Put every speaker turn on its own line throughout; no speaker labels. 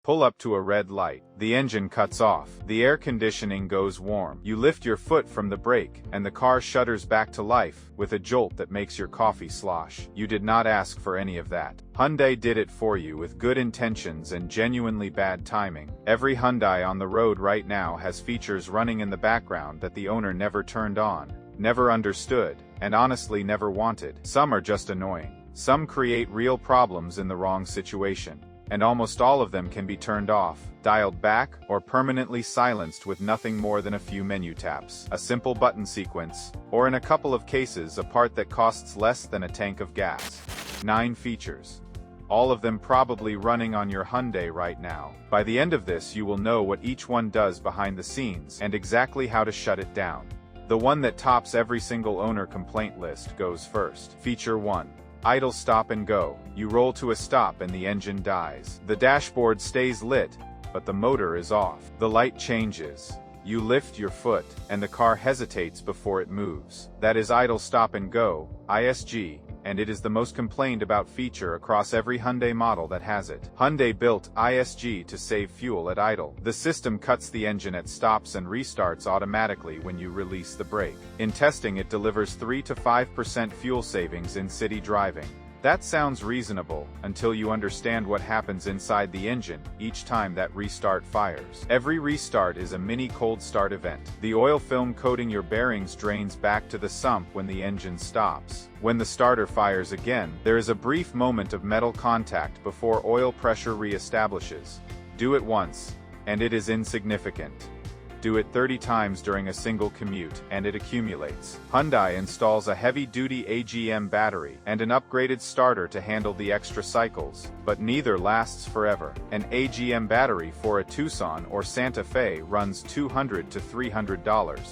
Pull up to a red light. The engine cuts off. The air conditioning goes warm. You lift your foot from the brake, and the car shudders back to life, with a jolt that makes your coffee slosh. You did not ask for any of that. Hyundai did it for you with good intentions and genuinely bad timing. Every Hyundai on the road right now has features running in the background that the owner never turned on, never understood, and honestly never wanted. Some are just annoying. Some create real problems in the wrong situation. And almost all of them can be turned off, dialed back, or permanently silenced with nothing more than a few menu taps, a simple button sequence, or in a couple of cases a part that costs less than a tank of gas. 9 features. All of them probably running on your Hyundai right now. By the end of this you will know what each one does behind the scenes and exactly how to shut it down. The one that tops every single owner complaint list goes first. Feature 1. Idle stop and go. You roll to a stop and the engine dies. The dashboard stays lit, but the motor is off. The light changes. You lift your foot, and the car hesitates before it moves. That is idle stop and go, ISG, and it is the most complained about feature across every Hyundai model that has it. Hyundai built ISG to save fuel at idle. The system cuts the engine at stops and restarts automatically when you release the brake. In testing, it delivers 3 to 5% fuel savings in city driving. That sounds reasonable, until you understand what happens inside the engine each time that restart fires. Every restart is a mini cold start event. The oil film coating your bearings drains back to the sump when the engine stops. When the starter fires again, there is a brief moment of metal contact before oil pressure re-establishes. Do it once, and it is insignificant. Do it 30 times during a single commute, and it accumulates. Hyundai installs a heavy-duty AGM battery and an upgraded starter to handle the extra cycles, but neither lasts forever. An AGM battery for a Tucson or Santa Fe runs $200 to $300.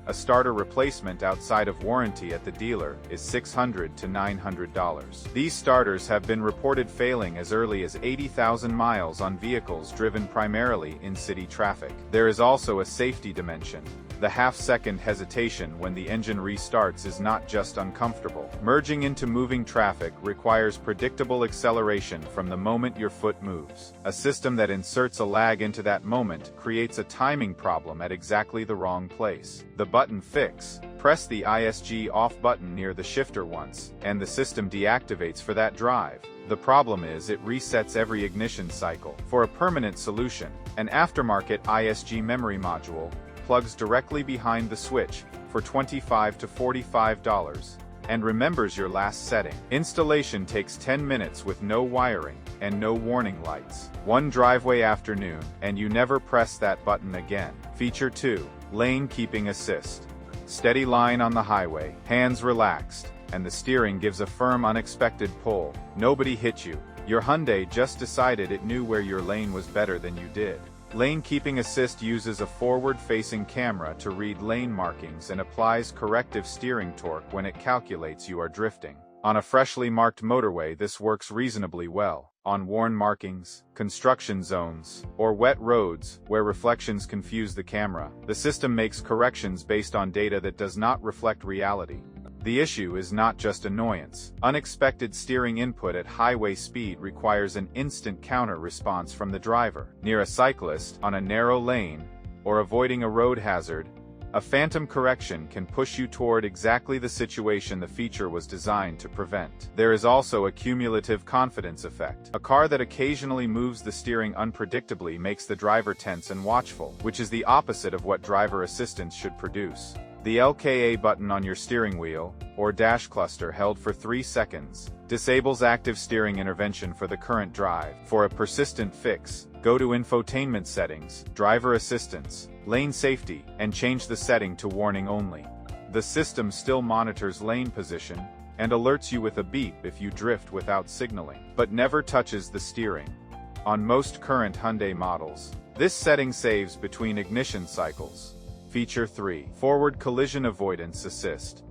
A starter replacement outside of warranty at the dealer is $600 to $900. These starters have been reported failing as early as 80,000 miles on vehicles driven primarily in city traffic. There is also a safety dimension. The half-second hesitation when the engine restarts is not just uncomfortable. Merging into moving traffic requires predictable acceleration from the moment your foot moves. A system that inserts a lag into that moment creates a timing problem at exactly the wrong place. The button fix. Press the ISG off button near the shifter once, and the system deactivates for that drive. The problem is it resets every ignition cycle. For a permanent solution, an aftermarket ISG memory module plugs directly behind the switch for $25 to $45 and remembers your last setting. Installation takes 10 minutes with no wiring and no warning lights. One driveway afternoon, and you never press that button again. Feature 2. Lane keeping assist. Steady line on the highway, hands relaxed, and the steering gives a firm unexpected pull. Nobody hit you. Your Hyundai just decided it knew where your lane was better than you did. Lane Keeping Assist uses a forward-facing camera to read lane markings and applies corrective steering torque when it calculates you are drifting. On a freshly marked motorway, this works reasonably well. On worn markings, construction zones, or wet roads, where reflections confuse the camera, the system makes corrections based on data that does not reflect reality. The issue is not just annoyance. Unexpected steering input at highway speed requires an instant counter response from the driver. Near a cyclist, on a narrow lane, or avoiding a road hazard, a phantom correction can push you toward exactly the situation the feature was designed to prevent. There is also a cumulative confidence effect. A car that occasionally moves the steering unpredictably makes the driver tense and watchful, which is the opposite of what driver assistance should produce. The LKA button on your steering wheel, or dash cluster held for 3 seconds, disables active steering intervention for the current drive. For a persistent fix, go to Infotainment Settings, Driver Assistance, Lane Safety, and change the setting to Warning Only. The system still monitors lane position, and alerts you with a beep if you drift without signaling, but never touches the steering. On most current Hyundai models, this setting saves between ignition cycles. Feature 3. Forward Collision Avoidance Assist.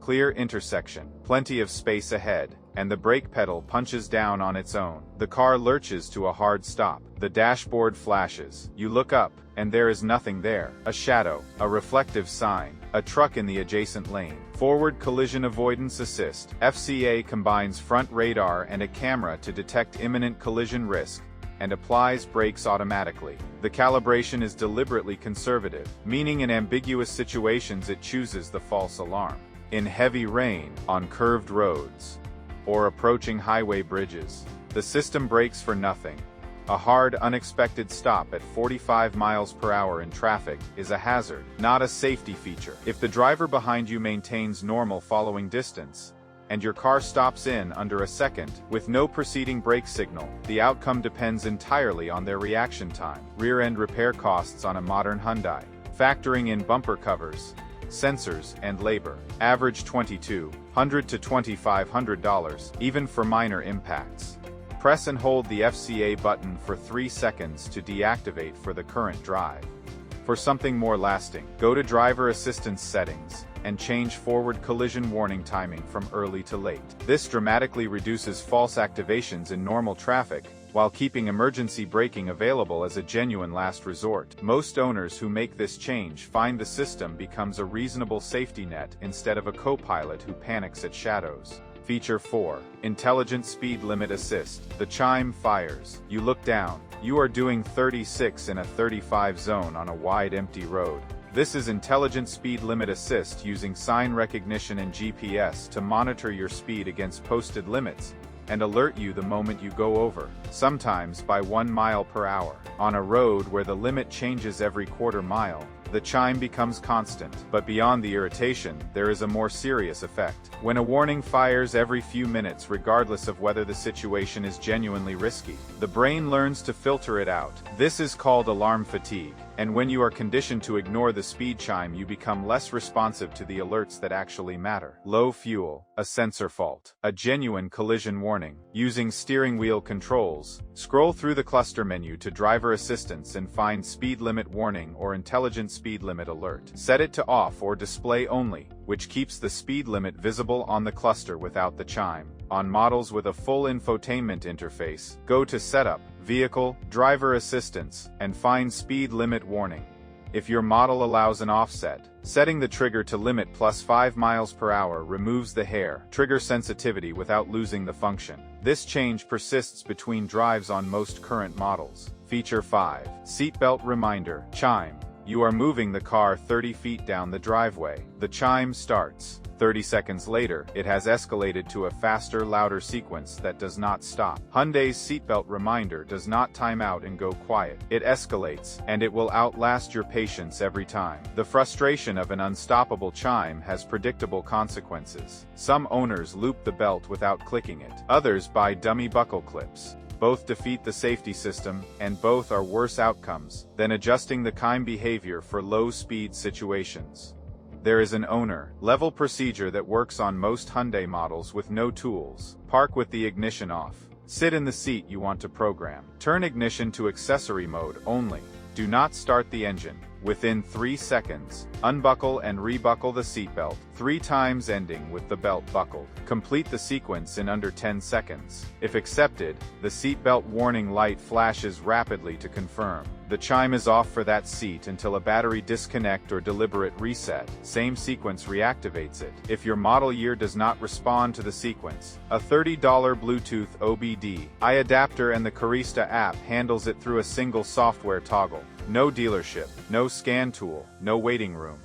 Clear intersection, plenty of space ahead, and the brake pedal punches down on its own. The car lurches to a hard stop. The dashboard flashes. You look up, and there is nothing there. A shadow, a reflective sign, a truck in the adjacent lane. Forward Collision Avoidance Assist, FCA, combines front radar and a camera to detect imminent collision risk, and applies brakes automatically. The calibration is deliberately conservative, meaning in ambiguous situations it chooses the false alarm. In heavy rain, on curved roads, or approaching highway bridges, the system brakes for nothing. A hard, unexpected stop at 45 miles per hour in traffic is a hazard, not a safety feature. If the driver behind you maintains normal following distance, and your car stops in under a second, with no preceding brake signal, the outcome depends entirely on their reaction time. Rear-end repair costs on a modern Hyundai, factoring in bumper covers, sensors, and labor, average $2,200 to $2,500, even for minor impacts. Press and hold the FCA button for 3 seconds to deactivate for the current drive. For something more lasting, go to driver assistance settings, and change forward collision warning timing from early to late. This dramatically reduces false activations in normal traffic, while keeping emergency braking available as a genuine last resort. Most owners who make this change find the system becomes a reasonable safety net instead of a co-pilot who panics at shadows. Feature 4. Intelligent Speed Limit Assist. The chime fires. You look down. You are doing 36 in a 35 zone on a wide empty road. This is Intelligent Speed Limit Assist using sign recognition and GPS to monitor your speed against posted limits, and alert you the moment you go over, sometimes by 1 mile per hour. On a road where the limit changes every quarter mile, the chime becomes constant. But beyond the irritation, there is a more serious effect. When a warning fires every few minutes regardless of whether the situation is genuinely risky, the brain learns to filter it out. This is called alarm fatigue. And when you are conditioned to ignore the speed chime, you become less responsive to the alerts that actually matter. Low fuel, a sensor fault, a genuine collision warning. Using steering wheel controls, scroll through the cluster menu to driver assistance and find speed limit warning or intelligent speed limit alert. Set it to off or display only, which keeps the speed limit visible on the cluster without the chime. On models with a full infotainment interface, go to Setup, Vehicle, Driver Assistance, and find Speed Limit Warning. If your model allows an offset, setting the trigger to limit +5 miles per hour removes the hair trigger sensitivity without losing the function. This change persists between drives on most current models. Feature 5. Seatbelt Reminder. Chime. You are moving the car 30 feet down the driveway. The chime starts. 30 seconds later, it has escalated to a faster, louder sequence that does not stop. Hyundai's seatbelt reminder does not time out and go quiet. It escalates, and it will outlast your patience every time. The frustration of an unstoppable chime has predictable consequences. Some owners loop the belt without clicking it. Others buy dummy buckle clips. Both defeat the safety system, and both are worse outcomes than adjusting the chime behavior for low-speed situations. There is an owner-level procedure that works on most Hyundai models with no tools. Park with the ignition off. Sit in the seat you want to program. Turn ignition to accessory mode only. Do not start the engine. Within 3 seconds, unbuckle and rebuckle the seatbelt, 3 times ending with the belt buckled. Complete the sequence in under 10 seconds. If accepted, the seatbelt warning light flashes rapidly to confirm. The chime is off for that seat until a battery disconnect or deliberate reset. Same sequence reactivates it. If your model year does not respond to the sequence, a $30 Bluetooth OBD-I adapter and the Carista app handles it through a single software toggle. No dealership, no scan tool, no waiting room.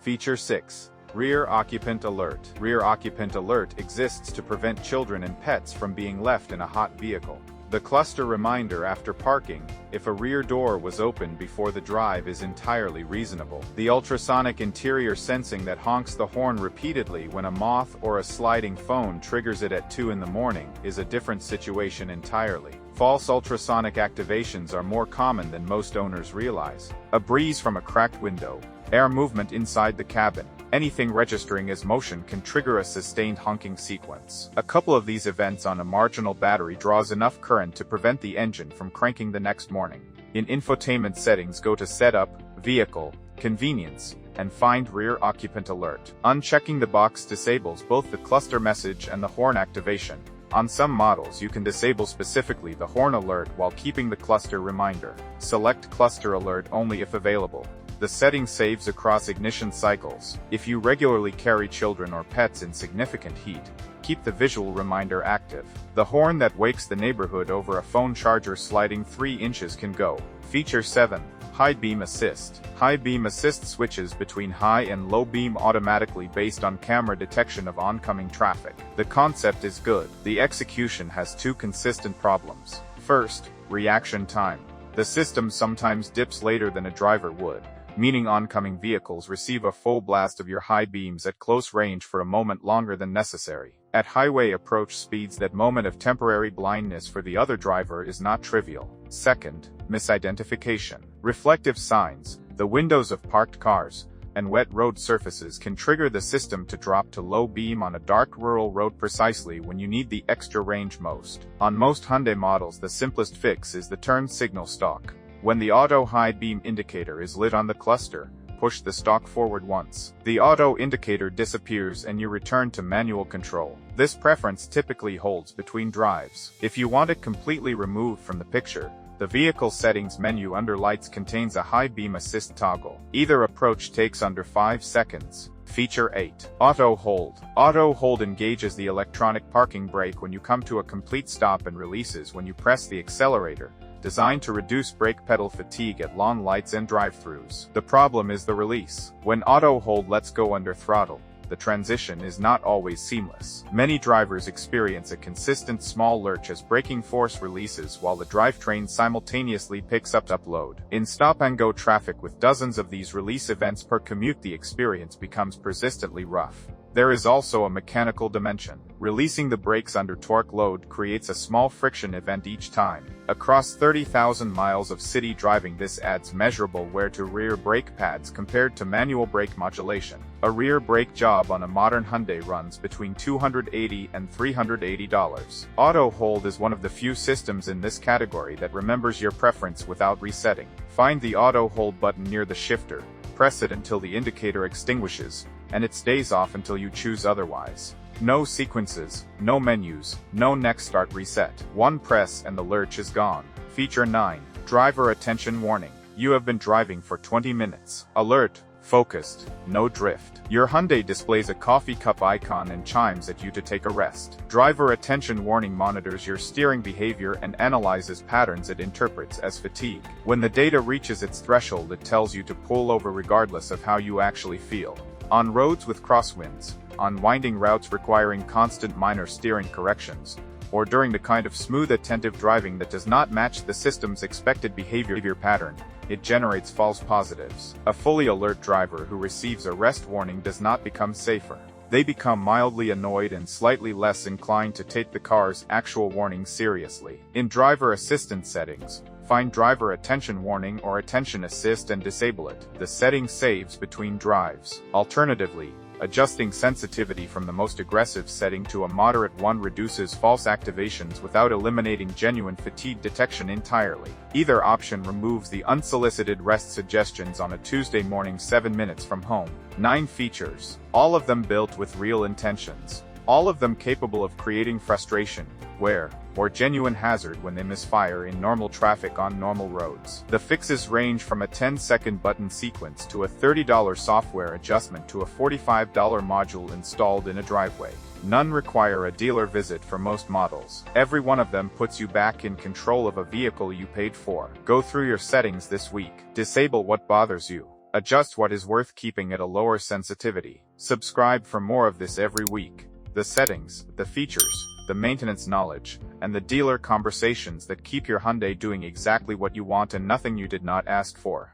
Feature 6. Rear Occupant Alert. Rear Occupant Alert exists to prevent children and pets from being left in a hot vehicle. The cluster reminder after parking, if a rear door was opened before the drive, is entirely reasonable. The ultrasonic interior sensing that honks the horn repeatedly when a moth or a sliding phone triggers it at 2 in the morning is a different situation entirely. False ultrasonic activations are more common than most owners realize. A breeze from a cracked window, air movement inside the cabin, anything registering as motion can trigger a sustained honking sequence. A couple of these events on a marginal battery draws enough current to prevent the engine from cranking the next morning. In infotainment settings, go to Setup, Vehicle, Convenience, and find Rear Occupant Alert. Unchecking the box disables both the cluster message and the horn activation. On some models, you can disable specifically the horn alert while keeping the cluster reminder. Select Cluster Alert only if available. The setting saves across ignition cycles. If you regularly carry children or pets in significant heat, keep the visual reminder active. The horn that wakes the neighborhood over a phone charger sliding 3 inches can go. Feature 7. High Beam Assist. High Beam Assist switches between high and low beam automatically based on camera detection of oncoming traffic. The concept is good. The execution has 2 consistent problems. First, reaction time. The system sometimes dips later than a driver would, meaning oncoming vehicles receive a full blast of your high beams at close range for a moment longer than necessary. At highway approach speeds, that moment of temporary blindness for the other driver is not trivial. Second, misidentification. Reflective signs, the windows of parked cars, and wet road surfaces can trigger the system to drop to low beam on a dark rural road precisely when you need the extra range most. On most Hyundai models, the simplest fix is the turn signal stalk. When the auto high beam indicator is lit on the cluster, push the stalk forward once. The auto indicator disappears and you return to manual control. This preference typically holds between drives. If you want it completely removed from the picture, the vehicle settings menu under lights contains a high beam assist toggle. Either approach takes under 5 seconds. Feature 8. Auto Hold. Auto Hold engages the electronic parking brake when you come to a complete stop and releases when you press the accelerator, designed to reduce brake pedal fatigue at long lights and drive-thrus. The problem is the release. When Auto Hold lets go under throttle, the transition is not always seamless. Many drivers experience a consistent small lurch as braking force releases while the drivetrain simultaneously picks up load. In stop-and-go traffic with dozens of these release events per commute, the experience becomes persistently rough. There is also a mechanical dimension. Releasing the brakes under torque load creates a small friction event each time. Across 30,000 miles of city driving, this adds measurable wear to rear brake pads compared to manual brake modulation. A rear brake job on a modern Hyundai runs between $280 and $380. Auto Hold is one of the few systems in this category that remembers your preference without resetting. Find the Auto Hold button near the shifter, press it until the indicator extinguishes, and it stays off until you choose otherwise. No sequences, no menus, no next start reset. One press and the lurch is gone. Feature 9. Driver Attention Warning. You have been driving for 20 minutes. Alert. Focused. No drift. Your Hyundai displays a coffee cup icon and chimes at you to take a rest. Driver Attention Warning monitors your steering behavior and analyzes patterns it interprets as fatigue. When the data reaches its threshold, it tells you to pull over regardless of how you actually feel. On roads with crosswinds, on winding routes requiring constant minor steering corrections, or during the kind of smooth, attentive driving that does not match the system's expected behavior pattern, it generates false positives. A fully alert driver who receives a rest warning does not become safer. They become mildly annoyed and slightly less inclined to take the car's actual warning seriously. In driver assistance settings, find Driver Attention Warning or Attention Assist and disable it. The setting saves between drives. Alternatively, adjusting sensitivity from the most aggressive setting to a moderate one reduces false activations without eliminating genuine fatigue detection entirely. Either option removes the unsolicited rest suggestions on a Tuesday morning 7 minutes from home. 9 features, all of them built with real intentions. All of them capable of creating frustration, wear, or genuine hazard when they misfire in normal traffic on normal roads. The fixes range from a 10-second button sequence to a $30 software adjustment to a $45 module installed in a driveway. None require a dealer visit for most models. Every one of them puts you back in control of a vehicle you paid for. Go through your settings this week. Disable what bothers you. Adjust what is worth keeping at a lower sensitivity. Subscribe for more of this every week. The settings, the features, the maintenance knowledge, and the dealer conversations that keep your Hyundai doing exactly what you want and nothing you did not ask for.